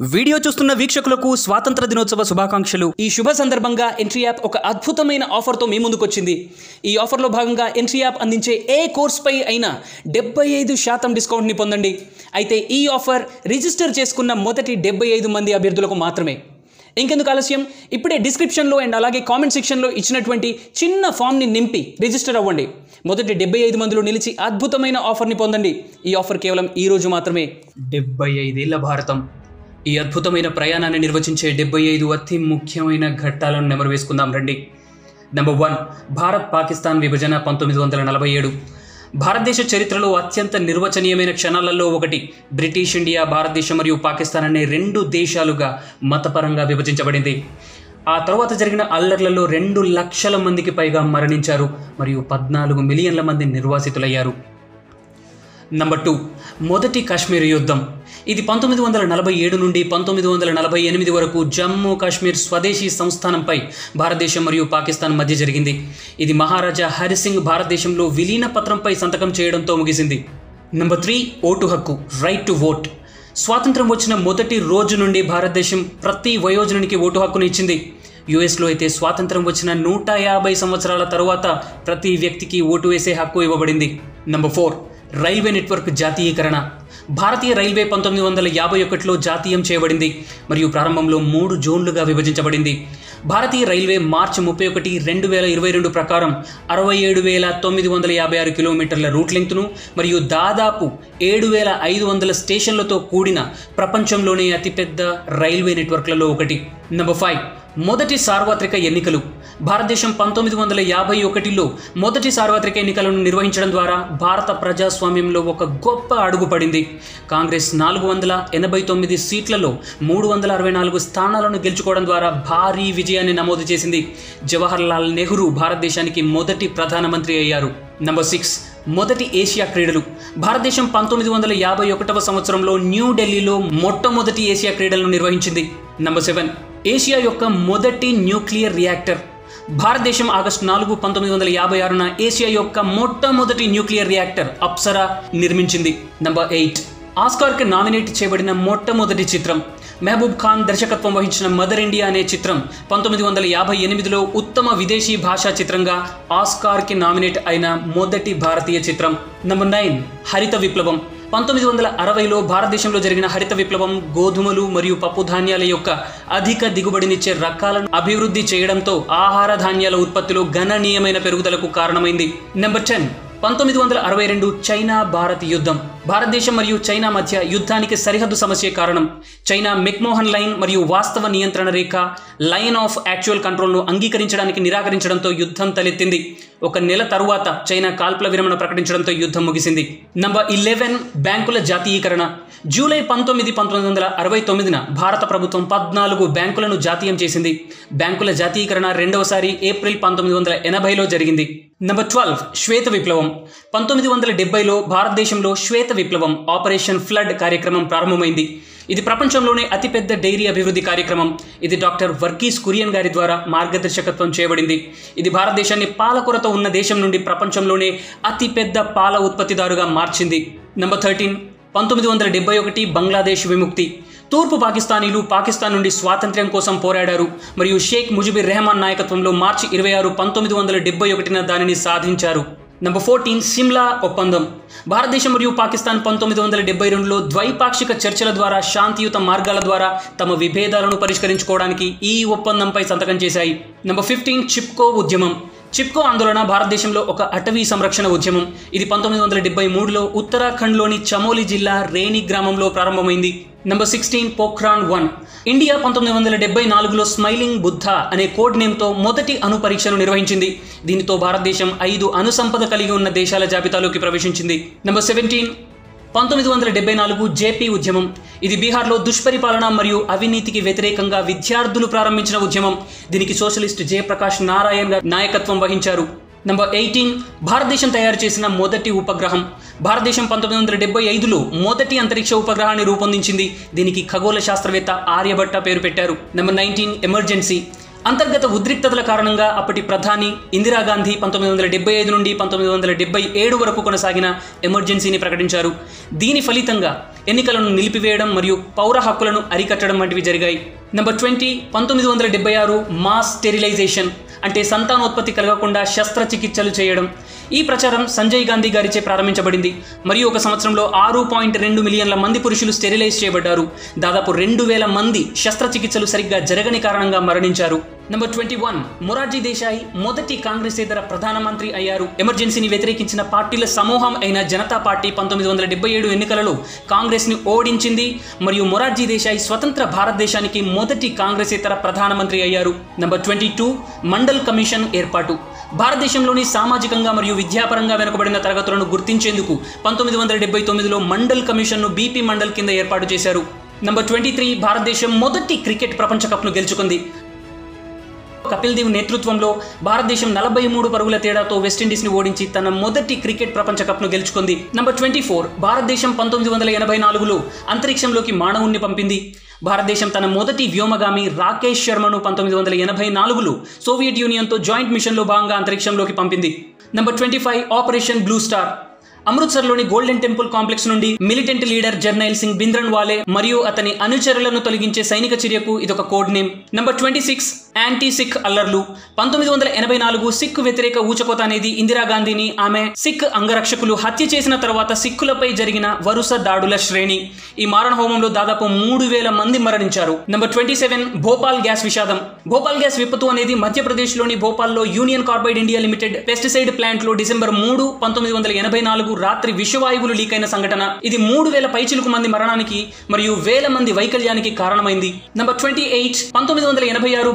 Video చూస్తున్న వీక్షకులకు స్వాతంత్ర దినోత్సవ శుభాకాంక్షలు. ఈ శుభ సందర్భంగా ఎంట్రీ యాప్ ఒక అద్భుతమైన ఆఫర్తో మీ ముందుకు వచ్చింది. ఈ ఆఫర్లో భాగంగా ఎంట్రీ యాప్ అందించే ఏ కోర్సుపై అయినా 75% డిస్కౌంట్ని పొందండి. అయితే ఈ ఆఫర్ రిజిస్టర్ చేసుకున్న మొదటి 75 మంది అభ్యర్థులకు మాత్రమే. ఇంకెందుకు ఆలస్యం, ఇప్పుడే డిస్క్రిప్షన్లో అండ్ అలాగే కామెంట్ సెక్షన్లో ఇచ్చినటువంటి చిన్న ఫామ్ని నింపి రిజిస్టర్ అవ్వండి. మొదటి 75 మందిలో నిలిచి అద్భుతమైన ఆఫర్ని పొందండి. ఈ ఆఫర్ కేవలం ఈ రోజు మాత్రమే. 75 ఏళ్ల భారతం, ఈ అద్భుతమైన ప్రయాణాన్ని నిర్వచించే 75 అతి ముఖ్యమైన ఘట్టాలను నెమరు వేసుకుందాం రండి. నెంబర్ 1, భారత్ పాకిస్తాన్ విభజన 1947. భారతదేశ చరిత్రలో అత్యంత నిర్వచనీయమైన క్షణాలలో ఒకటి. బ్రిటిష్ ఇండియా, భారతదేశం మరియు పాకిస్తాన్ అనే 2 దేశాలుగా మతపరంగా విభజించబడింది. ఆ తర్వాత జరిగిన అల్లర్లలో 2 లక్షల మందికి పైగా మరణించారు మరియు 14 మిలియన్ల మంది నిర్వాసితులయ్యారు. నెంబర్ 2, మొదటి కాశ్మీర్ యుద్ధం. ఇది 1947 నుండి 1948 వరకు జమ్మూ కాశ్మీర్ స్వదేశీ సంస్థానంపై భారతదేశం మరియు పాకిస్తాన్ మధ్య జరిగింది. ఇది మహారాజా హరిసింగ్ భారతదేశంలో విలీన పత్రంపై సంతకం చేయడంతో ముగిసింది. నెంబర్ 3, ఓటు హక్కు, రైట్ టు ఓట్. స్వాతంత్రం వచ్చిన మొదటి రోజు నుండి భారతదేశం ప్రతి వయోజనునికి ఓటు హక్కును ఇచ్చింది. యుఎస్లో అయితే స్వాతంత్రం వచ్చిన 150 సంవత్సరాల తరువాత ప్రతి వ్యక్తికి ఓటు వేసే హక్కు ఇవ్వబడింది. నెంబర్ 4, రైల్వే నెట్వర్క్ జాతీయీకరణ. భారతీయ రైల్వే 1951లో జాతీయం చేయబడింది మరియు ప్రారంభంలో 3 జోన్లుగా విభజించబడింది. భారతీయ రైల్వే మార్చి 31, 2022 ప్రకారం 67,956 కిలోమీటర్ల రూట్ లెంగ్త్ను మరియు దాదాపు 7,500 స్టేషన్లతో కూడిన ప్రపంచంలోనే అతిపెద్ద రైల్వే నెట్వర్క్లలో ఒకటి. నెంబర్ 5, మొదటి సార్వత్రిక ఎన్నికలు. భారతదేశం 1951లో మొదటి సార్వత్రిక ఎన్నికలను నిర్వహించడం ద్వారా భారత ప్రజాస్వామ్యంలో ఒక గొప్ప అడుగు పడింది. కాంగ్రెస్ 489 సీట్లలో 364 స్థానాలను గెలుచుకోవడం ద్వారా భారీ విజయాన్ని నమోదు చేసింది. జవహర్లాల్ నెహ్రూ భారతదేశానికి మొదటి ప్రధానమంత్రి అయ్యారు. నెంబర్ 6, మొదటి ఏషియా క్రీడలు. భారతదేశం 1951వ సంవత్సరంలో న్యూఢిల్లీలో మొట్టమొదటి ఏషియా క్రీడలను నిర్వహించింది. నెంబర్ 7, ఏషియా యొక్క మొదటి న్యూక్లియర్ రియాక్టర్. భారతదేశం ఆగస్టు 4, 1956న ఏషియా యొక్క మొట్టమొదటి న్యూక్లియర్ రియాక్టర్ అప్సరా నిర్మించింది. నెంబర్ 8, ఆస్కార్కి నామినేట్ చేయబడిన మొట్టమొదటి చిత్రం. మెహబూబ్ ఖాన్ దర్శకత్వం వహించిన మదర్ ఇండియా అనే చిత్రం 1958లో ఉత్తమ విదేశీ భాషా చిత్రంగా ఆస్కార్కి నామినేట్ అయిన మొదటి భారతీయ చిత్రం. నెంబర్ 9, హరిత విప్లవం. 1960లో భారతదేశంలో జరిగిన హరిత విప్లవం గోధుమలు మరియు పప్పు ధాన్యాల యొక్క అధిక దిగుబడినిచ్చే రకాలను అభివృద్ధి చేయడంతో ఆహార ధాన్యాల ఉత్పత్తిలో గణనీయమైన పెరుగుదలకు కారణమైంది. నెంబర్ 10, 1962 చైనా భారత్ యుద్ధం. భారతదేశం మరియు చైనా మధ్య యుద్ధానికి సరిహద్దు సమస్య కారణం. చైనా మెక్మోహన్ లైన్ మరియు వాస్తవ నియంత్రణ రేఖ లైన్ ఆఫ్ యాక్చువల్ కంట్రోల్ను అంగీకరించడానికి నిరాకరించడంతో యుద్ధం తలెత్తింది. 1 నెల తరువాత చైనా కాల్పుల విరమణ ప్రకటించడంతో యుద్ధం ముగిసింది. నంబర్ 11, బ్యాంకుల జాతీయీకరణ. జూలై 19, 1969న భారత ప్రభుత్వం 14 బ్యాంకులను జాతీయం చేసింది. బ్యాంకుల జాతీయీకరణ రెండవసారి ఏప్రిల్ 1980లో జరిగింది. నెంబర్ 12, శ్వేత విప్లవం. 1970లో భారతదేశంలో శ్వేత విప్లవం ఆపరేషన్ ఫ్లడ్ కార్యక్రమం ప్రారంభమైంది. ఇది ప్రపంచంలోనే అతిపెద్ద డైరీ అభివృద్ధి కార్యక్రమం. ఇది డాక్టర్ వర్గీస్ కురియన్ గారి ద్వారా మార్గదర్శకత్వం చేయబడింది. ఇది భారతదేశాన్ని పాల కొరత ఉన్న దేశం నుండి ప్రపంచంలోనే అతిపెద్ద పాల ఉత్పత్తిదారుగా మార్చింది. నెంబర్ 13, 1971 బంగ్లాదేశ్ విముక్తి. తూర్పు పాకిస్తానీలు పాకిస్తాన్ నుండి స్వాతంత్ర్యం కోసం పోరాడారు మరియు షేక్ ముజిబుర్ రెహమాన్ నాయకత్వంలో మార్చి 26, 1971న దానిని సాధించారు. నెంబర్ 14, సిమ్లా ఒప్పందం. భారతదేశం మరియు పాకిస్తాన్ 1972లో ద్వైపాక్షిక చర్చల ద్వారా శాంతియుత మార్గాల ద్వారా తమ విభేదాలను పరిష్కరించుకోవడానికి ఈ ఒప్పందంపై సంతకం చేశాయి. నెంబర్ 15, చిప్కో ఉద్యమం. చిప్కో ఆందోళన భారతదేశంలో ఒక అటవీ సంరక్షణ ఉద్యమం. ఇది 1973లో ఉత్తరాఖండ్లోని చమోలి జిల్లా రేణి గ్రామంలో ప్రారంభమైంది. నెంబర్ 16, పోఖ్రాన్ 1. ఇండియా 1974లో స్మైలింగ్ బుద్ధ అనే కోడ్ నేమ్తో మొదటి అణు పరీక్షను నిర్వహించింది. దీనితో భారతదేశం 5 అణు సంపద కలిగి ఉన్న దేశాల జాబితాలోకి ప్రవేశించింది. నెంబర్ 17, 1974 జేపీ ఉద్యమం. ఇది బీహార్లో దుష్పరిపాలన మరియు అవినీతికి వ్యతిరేకంగా విద్యార్థులు ప్రారంభించిన ఉద్యమం. దీనికి సోషలిస్ట్ జయప్రకాష్ నారాయణ్ గారు నాయకత్వం వహించారు. నెంబర్ 18, భారతదేశం తయారు చేసిన మొదటి ఉపగ్రహం. భారతదేశం 1975లో మొదటి అంతరిక్ష ఉపగ్రహాన్ని రూపొందించింది. దీనికి ఖగోళ శాస్త్రవేత్త ఆర్యభట్ట పేరు పెట్టారు. Number 19, emergency. అంతర్గత ఉద్రిక్తతల కారణంగా అప్పటి ప్రధాని ఇందిరాగాంధీ 1975 నుండి 1977 వరకు కొనసాగిన ఎమర్జెన్సీని ప్రకటించారు. దీని ఫలితంగా ఎన్నికలను నిలిపివేయడం మరియు పౌర హక్కులను అరికట్టడం వంటివి జరిగాయి. నెంబర్ 20 1976 మాస్ స్టెరిలైజేషన్ అంటే సంతానోత్పత్తి కలగకుండా శస్త్రచికిత్సలు చేయడం. ఈ ప్రచారం సంజయ్ గాంధీ గారిచే ప్రారంభించబడింది మరియు ఒక సంవత్సరంలో 6.2 మిలియన్ల మంది పురుషులు స్టెరిలైజ్ చేయబడ్డారు. దాదాపు 2000 మంది శస్త్రచికిత్సలు సరిగ్గా జరగని కారణంగా మరణించారు. నెంబర్ 21 మొరార్జీ దేశాయ్ మొదటి కాంగ్రెసేతర ప్రధానమంత్రి అయ్యారు. ఎమర్జెన్సీని వ్యతిరేకించిన పార్టీల సమూహం అయిన జనతా పార్టీ 1977 ఎన్నికలలో కాంగ్రెస్ ని ఓడించింది మరియు మొరార్జీ దేశాయ్ స్వతంత్ర భారతదేశానికి మొదటి కాంగ్రెసేతర ప్రధానమంత్రి అయ్యారు. నెంబర్ 22 మండల్ కమిషన్ ఏర్పాటు. భారతదేశంలోని సామాజికంగా మరియు విద్యాపరంగా వెనుకబడిన తరగతులను గుర్తించేందుకు 1979లో మండల్ కమిషన్ను బీపీ మండల్ కింద ఏర్పాటు చేశారు. నెంబర్ 23 భారతదేశం మొదటి క్రికెట్ ప్రపంచ కప్ను గెలుచుకుంది. కపిల్ దేవ్ నేతృత్వంలో భారతదేశం 43 పరుగుల తేడాతో వెస్టిండీస్ని ఓడించి తన మొదటి క్రికెట్ ప్రపంచ కప్ను గెలుచుకుంది. నెంబర్ 24 భారతదేశం 1984లో అంతరిక్షంలోకి మానవుణ్ణి పంపింది. భారతదేశం తన మొదటి వ్యోమగామి రాకేష్ శర్మను 1984లో సోవియట్ యూనియన్తో జాయింట్ మిషన్లో భాగంగా అంతరిక్షంలోకి పంపింది. Number 25 Operation Blue Star. అమృత్సర్లోని గోల్డెన్ టెంపుల్ కాంప్లెక్స్ నుండి మిలిటెంట్ లీడర్ జర్నైల్ సింగ్ భింద్రన్వాలే మరియు అతని అనుచరులను తొలగించే సైనిక చర్యకు ఇదొక code name. Number 26 anti Sikh అల్లర్లు. 1984 సిక్ వ్యతిరేక ఊచకోత అనేది ఇందిరాగాంధీని ఆమె సిక్ అంగరక్షకులు హత్య చేసిన తర్వాత సిక్కులపై జరిగిన వరుస దాడుల శ్రేణి. ఈ మారణ హోమంలో దాదాపు 3000 మంది మరణించారు. నెంబర్ 27 భోపాల్ గ్యాస్ విషాదం. భోపాల్ గ్యాస్ విపత్తు అనేది మధ్యప్రదేశ్లోని భోపాల్లో Union Carbide India Limited pesticide ప్లాంట్లో డిసెంబర్ 3, 1984 రాత్రి విషవాయువులు లీక్ అయిన సంఘటన. ఇది 3000 పైచిలుకు మంది మరణానికి మరియు వేల మంది వైకల్యానికి కారణమైంది. నంబర్ 28 1986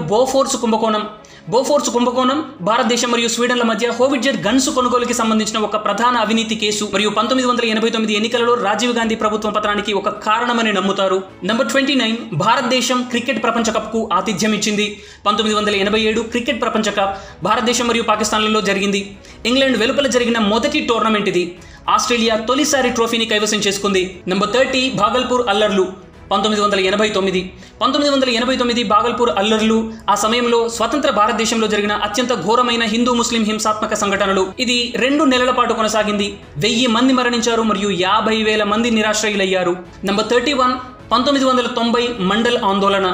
బోఫోర్స్ కుంభకోణం భారతదేశం మరియు స్వీడన్ల మధ్య హోవిట్జర్ గన్స్ కొనుగోలుకి సంబంధించిన ఒక ప్రధాన అవినీతి కేసు మరియు 1989 ఎన్నికలలో రాజీవ్ గాంధీ ప్రభుత్వం పతనానికి ఒక కారణమని నమ్ముతారు. నంబర్ 29 భారతదేశం క్రికెట్ ప్రపంచ కప్ కు ఆతిథ్యం ఇచ్చింది. 1987 క్రికెట్ ప్రపంచ కప్ భారతదేశం మరియు పాకిస్తాన్లలో జరిగింది. ఇంగ్లాండ్ వెలుపల జరిగిన మొదటి టోర్నమెంట్ ఇది. ఆస్ట్రేలియా తొలిసారి ట్రోఫీని కైవసం చేసుకుంది. నంబర్ 30 భాగల్పూర్ అల్లర్లు. 1989 భాగల్పూర్ అల్లర్లు ఆ సమయంలో స్వతంత్ర భారతదేశంలో జరిగిన అత్యంత ఘోరమైన హిందూ ముస్లిం హింసాత్మక సంఘటనలు. ఇది 2 నెలల పాటు కొనసాగింది. 1000 మంది మరణించారు మరియు 50,000 మంది నిరాశ్రయులయ్యారు. నంబర్ 31 1990 మండల్ ఆందోళన.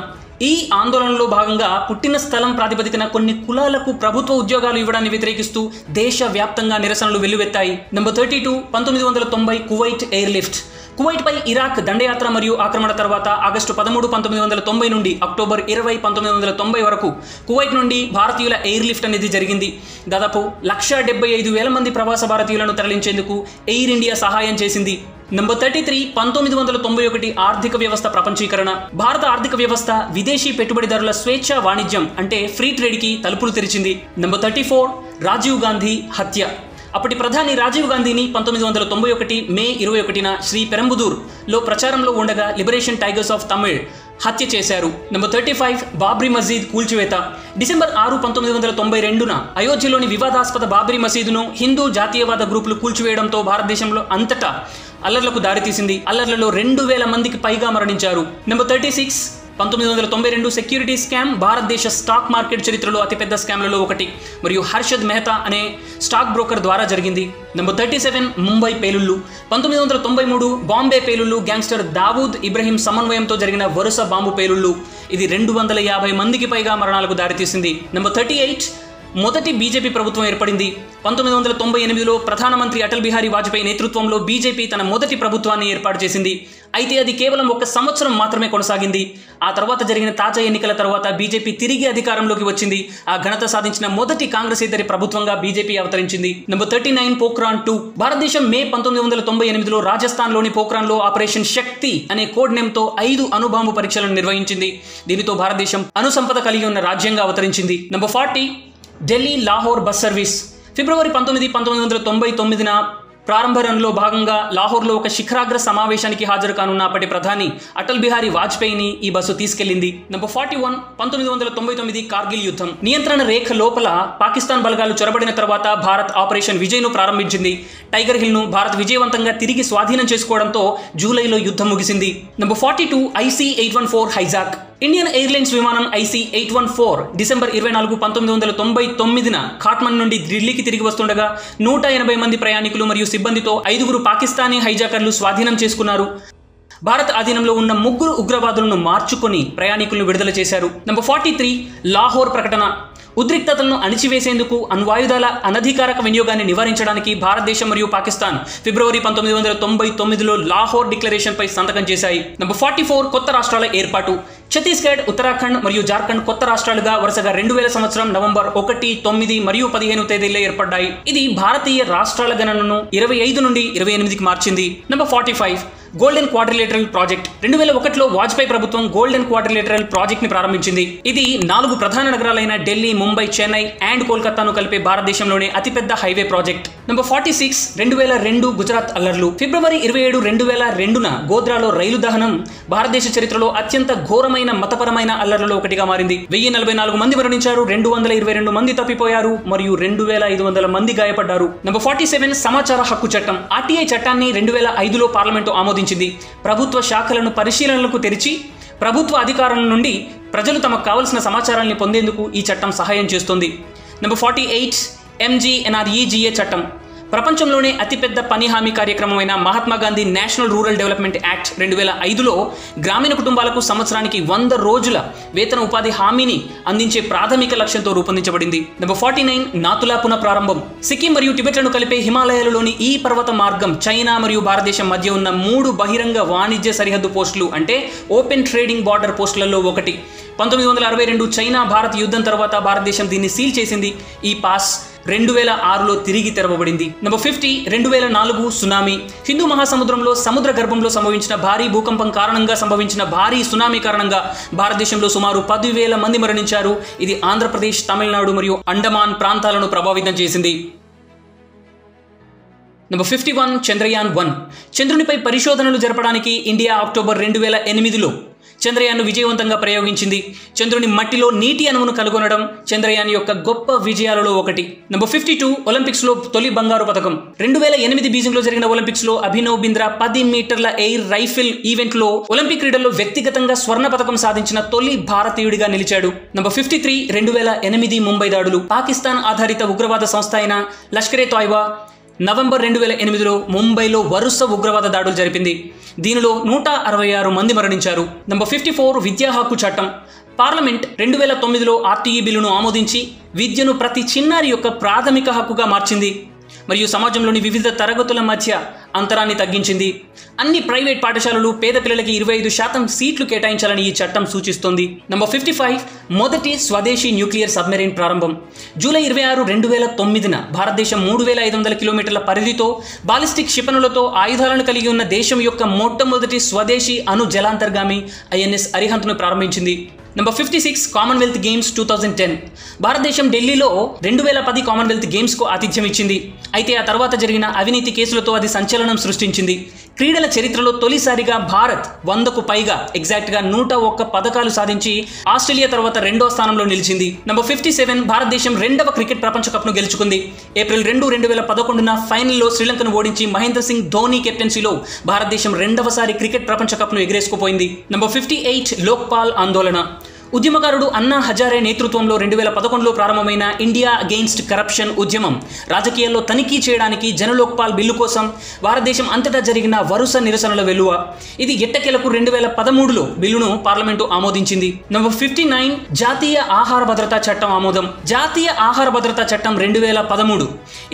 ఈ ఆందోళనలో భాగంగా పుట్టిన స్థలం ప్రాతిపదికన కొన్ని కులాలకు ప్రభుత్వ ఉద్యోగాలు ఇవ్వడాన్ని వ్యతిరేకిస్తూ దేశవ్యాప్తంగా నిరసనలు వెల్లువెత్తాయి. Number 32 1990 Kuwait airlift. Kuwait పై ఇరాక్ దండయాత్ర మరియు ఆక్రమణ తర్వాత ఆగస్టు 13, 1990 నుండి అక్టోబర్ 20, 1990 వరకు కువైట్ నుండి భారతీయుల ఎయిర్ లిఫ్ట్ అనేది జరిగింది. దాదాపు 175,000 మంది ప్రవాస భారతీయులను తరలించేందుకు ఎయిర్ ఇండియా సహాయం చేసింది. నంబర్ 33 1991 ఆర్థిక వ్యవస్థ ప్రపంచీకరణ. భారత ఆర్థిక వ్యవస్థ విదేశీ పెట్టుబడిదారుల స్వేచ్ఛ వాణిజ్యం అంటే ఫ్రీ ట్రేడ్కి తలుపులు తెరిచింది. నంబర్ 34 రాజీవ్ గాంధీ హత్య. అప్పటి ప్రధాని రాజీవ్ గాంధీని 1991 మే 21న శ్రీ పెరంబుదూర్లో ప్రచారంలో ఉండగా లిబరేషన్ టైగర్స్ ఆఫ్ తమిళ్ హత్య చేశారు. నంబర్ 35 బాబ్రీ మసీద్ కూల్చివేత. డిసెంబర్ 6, 1992న అయోధ్యలోని వివాదాస్పద బాబ్రీ మసీదును హిందూ జాతీయవాద గ్రూపులు కూల్చివేయడంతో భారతదేశంలో అంతటా అల్లర్లకు దారితీసింది. అల్లర్లలో 2,000 మందికి పైగా మరణించారు. Number 36 1992 security scam. భారతదేశ స్టాక్ మార్కెట్ చరిత్రలో అతిపెద్ద స్కామ్లలో ఒకటి మరియు హర్షద్ మెహతా అనే స్టాక్ బ్రోకర్ ద్వారా జరిగింది. నంబర్ 37 ముంబై పేలుళ్లు. 1993 బాంబే పేలుళ్లు గ్యాంగ్స్టర్ దావూద్ ఇబ్రహీం సమన్వయంతో జరిగిన వరుస బాంబు పేలుళ్లు. ఇది 250 మందికి పైగా మరణాలకు దారితీసింది. నంబర్ 38 మొదటి బీజేపీ ప్రభుత్వం ఏర్పడింది. 1998లో ప్రధానమంత్రి అటల్ బిహారీ వాజ్పేయి నేతృత్వంలో బీజేపీ తన మొదటి ప్రభుత్వాన్ని ఏర్పాటు చేసింది. అయితే అది కేవలం 1 సంవత్సరం మాత్రమే కొనసాగింది. ఆ తర్వాత జరిగిన తాజా ఎన్నికల తర్వాత బీజేపీ తిరిగి అధికారంలోకి వచ్చింది. ఆ ఘనత సాధించిన మొదటి కాంగ్రెసేతర ప్రభుత్వంగా బీజేపీ అవతరించింది. నంబర్ 39 పోఖ్రాన్ 2. భారతదేశం మే 1998లో రాజస్థాన్లోని పోఖ్రాన్లో ఆపరేషన్ శక్తి అనే కోడ్ నేమ్తో 5 అణుబాంబు పరీక్షలను నిర్వహించింది. దీనితో భారతదేశం అణుసంపద కలిగి ఉన్న రాజ్యంగా అవతరించింది. Number 40 Delhi Lahore bus service. February 19, 1999న ప్రారంభ రన్లో భాగంగా లాహోర్లో ఒక శిఖరాగ్ర సమావేశానికి హాజరు కానున్న అప్పటి ప్రధాని అటల్ బిహారీ వాజ్పేయిని ఈ బస్సు తీసుకెళ్లింది. నంబర్ 41 1999 కార్గిల్ యుద్ధం. నియంత్రణ రేఖ లోపల పాకిస్తాన్ బలగాలు చొరబడిన తర్వాత భారత్ ఆపరేషన్ విజయ్ను ప్రారంభించింది. టైగర్ హిల్ను భారత్ విజయవంతంగా తిరిగి స్వాధీనం చేసుకోవడంతో జూలైలో యుద్ధం ముగిసింది. Number 42 IC-814 hijack. Indian airlines విమానం IC-814 డిసెంబర్ 24, 1999న ఖాట్మండ్ నుండి ఢిల్లీకి తిరిగి వస్తుండగా 180 మంది ప్రయాణికులు మరియు సిబ్బందితో 5 పాకిస్తానీ హైజాకర్లు స్వాధీనం చేసుకున్నారు. భారత్ ఆధీనంలో ఉన్న 3 ఉగ్రవాదులను మార్చుకొని ప్రయాణికులను విడుదల చేశారు. నంబర్ 43 లాహోర్ ప్రకటన. ఉద్రిక్తతలను అణిచివేసేందుకు అణ్వాయుధాల అనధికారిక వినియోగాన్ని నివారించడానికి భారతదేశం మరియు పాకిస్తాన్ ఫిబ్రవరి 1999లో లాహోర్ డిక్లరేషన్ పై సంతకం చేశాయి. నంబర్ 44 కొత్త రాష్ట్రాల ఏర్పాటు. ఛత్తీస్గఢ్, ఉత్తరాఖండ్ మరియు జార్ఖండ్ కొత్త రాష్ట్రాలుగా వరుసగా 2000 సంవత్సరం నవంబర్ 1, 9 మరియు 15 తేదీల్లో ఏర్పడ్డాయి. ఇది భారతీయ రాష్ట్రాల గణనను 25 నుండి 28కి మార్చింది. Number 45 Golden Quadrilateral project. 2001లో వాజ్పేయి ప్రభుత్వం గోల్డెన్ క్వాడ్రిలేటరల్ ప్రాజెక్ట్ ని ప్రారంభించింది. ఇది 4 ప్రధాన నగరాలైన ఢిల్లీ, ముంబై, చెన్నై అండ్ కోల్కతాను కలిపే భారతదేశంలోనే అతిపెద్ద హైవే ప్రాజెక్ట్. నంబర్ 46 2002 గుజరాత్ అల్లర్లు. ఫిబ్రవరి 27, 2002న గోద్రాలో రైలు దహనం భారతదేశ చరిత్రలో అత్యంత ఘోరమైన మతపరమైన అల్లర్లలో ఒకటిగా మారింది. 1044 మంది మరణించారు, 222 మంది తప్పిపోయారు మరియు 2500 మంది గాయపడ్డారు. నంబర్ 47 సమాచార హక్కు చట్టం. RTI చట్టాన్ని 2005లో పార్లమెంటు ఆమోదించింది. ప్రభుత్వ శాఖలను పరిశీలనలకు తెరిచి ప్రభుత్వ అధికారుల నుండి ప్రజలు తమకు కావలసిన సమాచారాన్ని పొందేందుకు ఈ చట్టం సహాయం చేస్తుంది. నంబర్ 48 MGNREGA చట్టం. ప్రపంచంలోనే అతిపెద్ద పని హామీ కార్యక్రమమైన Mahatma Gandhi National Rural Development Act 2005లో గ్రామీణ కుటుంబాలకు సంవత్సరానికి 100 రోజుల వేతన ఉపాధి హామీని అందించే ప్రాథమిక లక్ష్యంతో రూపొందించబడింది. నంబర్ 49 నాతులా పునఃప్రారంభం. సిక్కిం మరియు టిబెట్లను కలిపే హిమాలయాలలోని ఈ పర్వత మార్గం చైనా మరియు భారతదేశం మధ్య ఉన్న 3 బహిరంగ వాణిజ్య సరిహద్దు పోస్టులు అంటే ఓపెన్ ట్రేడింగ్ బార్డర్ పోస్టులలో ఒకటి. 1962 చైనా భారత్ యుద్ధం తర్వాత భారతదేశం దీన్ని సీల్ చేసింది. ఈ పాస్ 2006లో తిరిగి తెరవబడింది. Number 50 2004 tsunami. హిందూ మహాసముద్రంలో సముద్ర గర్భంలో సంభవించిన భారీ భూకంపం కారణంగా సంభవించిన భారీ సునామీ కారణంగా భారతదేశంలో సుమారు 10,000 మంది మరణించారు. ఇది ఆంధ్రప్రదేశ్, తమిళనాడు మరియు అండమాన్ ప్రాంతాలను ప్రభావితం చేసింది. నంబర్ 51 చంద్రయాన్-1. చంద్రునిపై పరిశోధనలు జరపడానికి ఇండియా అక్టోబర్ 2008లో చంద్రయాన్ను విజయవంతంగా ప్రయోగించింది. చంద్రుని మట్టిలో నీటి అణువును కనుగొనడం చంద్రయాన్ యొక్క గొప్ప విజయాలలో ఒకటి. నంబర్ 52 ఒలింపిక్స్లో తొలి బంగారు పథకం. 2008 బీజింగ్లో జరిగిన ఒలింపిక్స్లో అభినవ్ బింద్రా 10 మీటర్ల ఎయిర్ రైఫిల్ ఈవెంట్లో ఒలింపిక్ క్రీడల్లో వ్యక్తిగతంగా స్వర్ణ పథకం సాధించిన తొలి భారతీయుడిగా నిలిచాడు. నంబర్ 53 2008 ముంబై దాడులు. పాకిస్తాన్ ఆధారిత ఉగ్రవాద సంస్థ అయిన లష్కర్-ఏ-తోయిబా నవంబర్ 2008లో ముంబైలో వరుస ఉగ్రవాద దాడులు జరిపింది. దీనిలో 166 మంది మరణించారు. నంబర్ 54 విద్యా హక్కు చట్టం. పార్లమెంట్ 2009లో RTE బిల్లును ఆమోదించి విద్యను ప్రతి చిన్నారి యొక్క ప్రాథమిక హక్కుగా మార్చింది మరియు సమాజంలోని వివిధ తరగతుల మధ్య అంతరాన్ని తగ్గించింది. అన్ని ప్రైవేట్ పాఠశాలలు పేద పిల్లలకి 25% సీట్లు కేటాయించాలని ఈ చట్టం సూచిస్తోంది. నంబర్ 55 మొదటి స్వదేశీ న్యూక్లియర్ సబ్మెరైన్ ప్రారంభం. జూలై 26, 2009న భారతదేశం 3500 కిలోమీటర్ల పరిధితో బాలిస్టిక్ క్షిపణులతో ఆయుధాలను కలిగి ఉన్న దేశం యొక్క మొట్టమొదటి స్వదేశీ అణు జలాంతర్గామి INS అరిహంత్ను ప్రారంభించింది. Number 56 Commonwealth games 2010. భారతదేశం ఢిల్లీలో 2010 కామన్వెల్త్ గేమ్స్కు ఆతిథ్యం ఇచ్చింది. అయితే ఆ తర్వాత జరిగిన అవినీతి కేసులతో అది సంచలనం సృష్టించింది. క్రీడల చరిత్రలో తొలిసారిగా భారత్ 100కు పైగా ఎగ్జాక్ట్గా 101 పథకాలు సాధించి ఆస్ట్రేలియా తర్వాత 2వ స్థానంలో నిలిచింది. నంబర్ 57 భారతదేశం 2వ క్రికెట్ ప్రపంచ కప్ను గెలుచుకుంది. ఏప్రిల్ 2, 2011న ఫైనల్లో శ్రీలంకను ఓడించి మహేంద్ర సింగ్ ధోని కెప్టెన్సీలో భారతదేశం 2వసారి క్రికెట్ ప్రపంచ కప్ను ఎగరేసుకుపోయింది. నంబర్ 58 లోక్పాల్ ఆందోళన. ఉద్యమకారుడు అన్నా హజారే నేతృత్వంలో 2011లో ప్రారంభమైన ఇండియా అగెయిన్స్ట్ కరప్షన్ ఉద్యమం రాజకీయాల్లో తనిఖీ చేయడానికి జనలోక్పాల్ బిల్లు కోసం భారతదేశం అంతటా జరిగిన వరుస నిరసనల వెలువ. ఇది ఎట్టకేలకు 2013లో బిల్లును పార్లమెంటు ఆమోదించింది. నంబర్ 59 జాతీయ ఆహార భద్రతా చట్టం ఆమోదం. జాతీయ ఆహార భద్రతా చట్టం 2013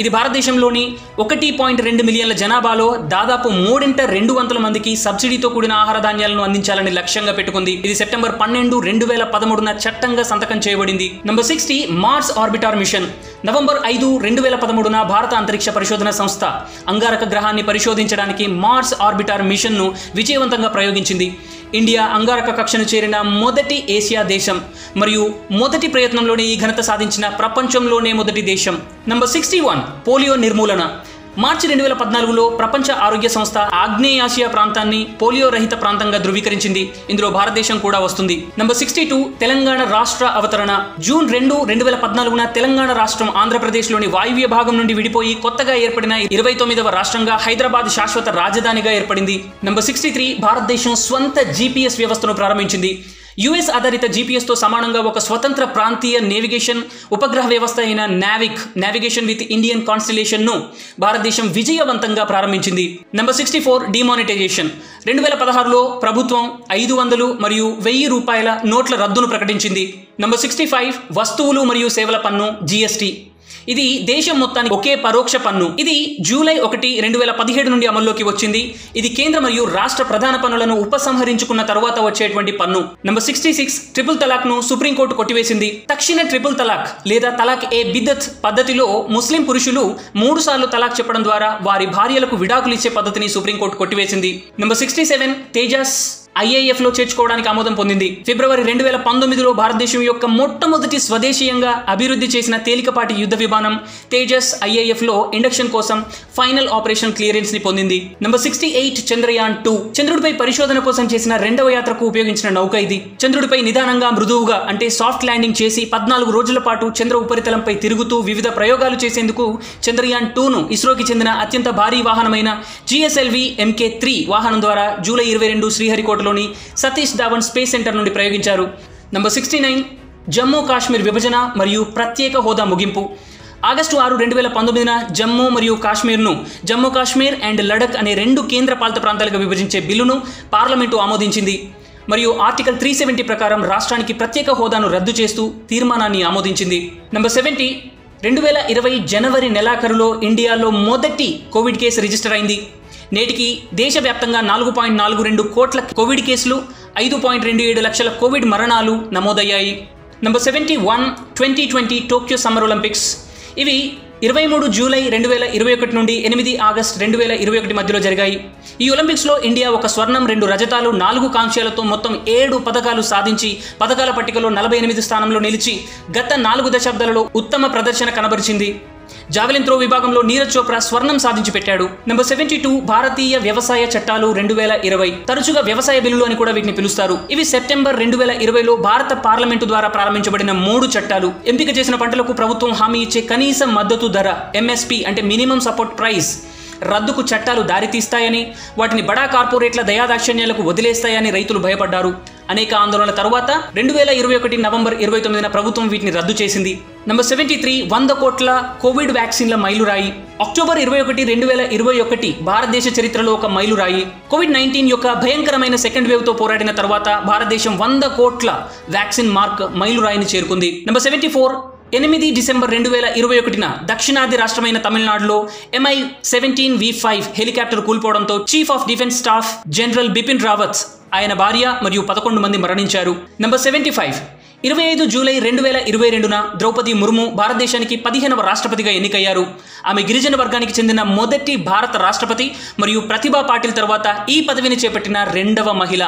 ఇది భారతదేశంలోని 1.2 మిలియన్ల జనాభాలో దాదాపు 3/200 మందికి సబ్సిడీతో కూడిన ఆహార ధాన్యాలను అందించాలని లక్ష్యంగా పెట్టుకుంది. ఇది సెప్టెంబర్ 12, 2013న చట్టంగా సంతకం చేయబడింది. Number 60 Mars orbiter mission. November 5, 2013న భారత అంతరిక్ష పరిశోధన సంస్థ అంగారక గ్రహాన్ని పరిశోధించడానికి మార్స్ ఆర్బిటార్ మిషన్ను విజయవంతంగా ప్రయోగించింది. ఇండియా అంగారక కక్షను చేరిన మొదటి ఏషియా దేశం మరియు మొదటి ప్రయత్నంలోనే ఈ ఘనత సాధించిన ప్రపంచంలోనే మొదటి దేశం. నంబర్ 61 పోలియో నిర్మూలన. మార్చి 2014లో ప్రపంచ ఆరోగ్య సంస్థ ఆగ్నేయాసియా ప్రాంతాన్ని పోలియో రహిత ప్రాంతంగా ధృవీకరించింది. ఇందులో భారతదేశం కూడా వస్తుంది. నంబర్ 62 తెలంగాణ రాష్ట్ర అవతరణ. జూన్ 2, 2014న తెలంగాణ రాష్ట్రం ఆంధ్రప్రదేశ్లోని వాయువ్య భాగం నుండి విడిపోయి కొత్తగా ఏర్పడిన 29వ రాష్ట్రంగా హైదరాబాద్ శాశ్వత రాజధానిగా ఏర్పడింది. నంబర్ 63 భారతదేశం స్వంత GPS వ్యవస్థను ప్రారంభించింది. యుఎస్ ఆధారిత జీపీఎస్తో సమానంగా ఒక స్వతంత్ర ప్రాంతీయ నేవిగేషన్ ఉపగ్రహ వ్యవస్థ అయిన నావిగేషన్ విత్ ఇండియన్ కాన్స్టిలేషన్ను భారతదేశం విజయవంతంగా ప్రారంభించింది. Number 64 demonetisation. 2016లో ప్రభుత్వం 500 మరియు 1000 రూపాయల నోట్ల రద్దును ప్రకటించింది. నెంబర్ 65 వస్తువులు మరియు సేవల పన్ను జిఎస్టీ. ఇది దేశం మొత్తానికి ఒకే పరోక్ష పన్ను. ఇది జూలై 1, 2017 నుండి అమల్లోకి వచ్చింది. ఇది కేంద్ర మరియు రాష్ట్ర ప్రధాన పన్నులను ఉపసంహరించుకున్న తరువాత వచ్చేటువంటి పన్ను. నెంబర్ 66 ట్రిపుల్ తలాక్ ను సుప్రీంకోర్టు కొట్టివేసింది. తక్షణ ట్రిపుల్ తలాక్ లేదా తలాక్ ఏ బిద్దత్ పద్ధతిలో ముస్లిం పురుషులు 3 సార్లు తలాక్ చెప్పడం ద్వారా వారి భార్యలకు విడాకులు ఇచ్చే పద్ధతిని సుప్రీంకోర్టు కొట్టివేసింది. నెంబర్ 67 తేజస్ IAF లో చేర్చుకోవడానికి ఆమోదం పొందింది. ఫిబ్రవరి 2019లో భారతదేశం యొక్క మొట్టమొదటి స్వదేశీయంగా అభివృద్ధి చేసిన తేలికపాటి యుద్ధ విమానం తేజస్ IAF లో ఇండక్షన్ కోసం ఫైనల్ ఆపరేషన్ క్లియరెన్స్ ని పొందింది. నెంబర్ 68 చంద్రయాన్ 2 చంద్రుడిపై పరిశోధన కోసం చేసిన రెండవ యాత్రకు ఉపయోగించిన నౌక ఇది. చంద్రుడిపై నిదానంగా మృదువుగా అంటే సాఫ్ట్ ల్యాండింగ్ చేసి 14 రోజుల పాటు చంద్ర ఉపరితలంపై తిరుగుతూ వివిధ ప్రయోగాలు చేసేందుకు చంద్రయాన్ 2ను ఇస్రోకి చెందిన అత్యంత భారీ వాహనమైన GSLV MK3 వాహనం ద్వారా July 22 Sriharikota Satish Dhawan space centre నుండి ప్రయోగించారు. నంబర్ 69 జమ్మూ కాశ్మీర్ విభజన మరియు ప్రత్యేక హోదా ముగింపు. ఆగస్టు 6, 2019న జమ్మూ మరియు కాశ్మీర్ను జమ్మూ కాశ్మీర్ అండ్ లడక్ అనే 2 కేంద్ర పాలిత ప్రాంతాలుగా విభజించే బిల్లును పార్లమెంటు ఆమోదించింది మరియు ఆర్టికల్ 370 ప్రకారం రాష్ట్రానికి ప్రత్యేక హోదాను రద్దు చేస్తూ తీర్మానాన్ని ఆమోదించింది. నంబర్ 70 2020 జనవరి నెలాఖరులో ఇండియాలో మొదటి కోవిడ్ కేసు రిజిస్టర్ అయింది. నేటికి దేశవ్యాప్తంగా 4.42 కోట్ల కోవిడ్ కేసులు, 5.27 లక్షల కోవిడ్ మరణాలు నమోదయ్యాయి. Number 71 2020 Tokyo summer Olympics. ఇవి 23 జూలై 2021 నుండి 8 ఆగస్టు 2021 మధ్యలో జరిగాయి. ఈ ఒలింపిక్స్లో ఇండియా 1 స్వర్ణం, 2 రజతాలు, 4 కాంస్యాలతో మొత్తం 7 పథకాలు సాధించి పథకాల పట్టికలో 48 స్థానంలో నిలిచి గత 4 దశాబ్దాలలో ఉత్తమ ప్రదర్శన కనబరిచింది. జావెలిన్ త్రో విభాగంలో నీరజ్ చోప్రా స్వర్ణం సాధించి పెట్టాడు. నెంబర్ 72 భారతీయ వ్యవసాయ చట్టాలు 2020. తరచుగా వ్యవసాయ బిల్లులు అని కూడా వీటిని పిలుస్తారు. ఇవి సెప్టెంబర్ 2020లో భారత పార్లమెంటు ద్వారా ప్రారంభించబడిన 3 చట్టాలు. ఎంపిక చేసిన పంటలకు ప్రభుత్వం హామీ ఇచ్చే కనీస మద్దతు ధర MSP అంటే మినిమం సపోర్ట్ ప్రైస్ రద్దుకు చట్టాలు దారితీస్తాయని, వాటిని బడా కార్పొరేట్ల దయాదాక్షిణ్యాలకు వదిలేస్తాయని రైతులు భయపడ్డారు. అనేక ఆందోళనల తరువాత 2021 నవంబర్ 29న ప్రభుత్వం వీటిని రద్దు చేసింది. నంబర్ 73 100 కోట్ల కోవిడ్ వ్యాక్సిన్ల మైలురాయి. అక్టోబర్ 21, 2021 భారతదేశ చరిత్రలో ఒక మైలురాయి. COVID-19 యొక్క భయంకరమైన సెకండ్ వేవ్ తో పోరాడిన తర్వాత భారతదేశం 100 కోట్ల వ్యాక్సిన్ మార్క్ మైలురాయిని చేరుకుంది. నంబర్ 74 8 డిసెంబర్ 2021న దక్షిణాది రాష్ట్రమైన తమిళనాడులో Mi-17V5 హెలికాప్టర్ కూల్పోవడంతో Chief of Defence Staff General Bipin Rawat, ఆయన భార్య మరియు 11 మంది మరణించారు. నంబర్ 75 25 జూలై 2022న ద్రౌపది ముర్ము భారతదేశానికి 15వ రాష్ట్రపతిగా ఎన్నికయ్యారు. ఆమె గిరిజన వర్గానికి చెందిన మొదటి భారత రాష్ట్రపతి మరియు ప్రతిభా పాటిల్ తర్వాత ఈ పదవిని చేపట్టిన 2వ మహిళ.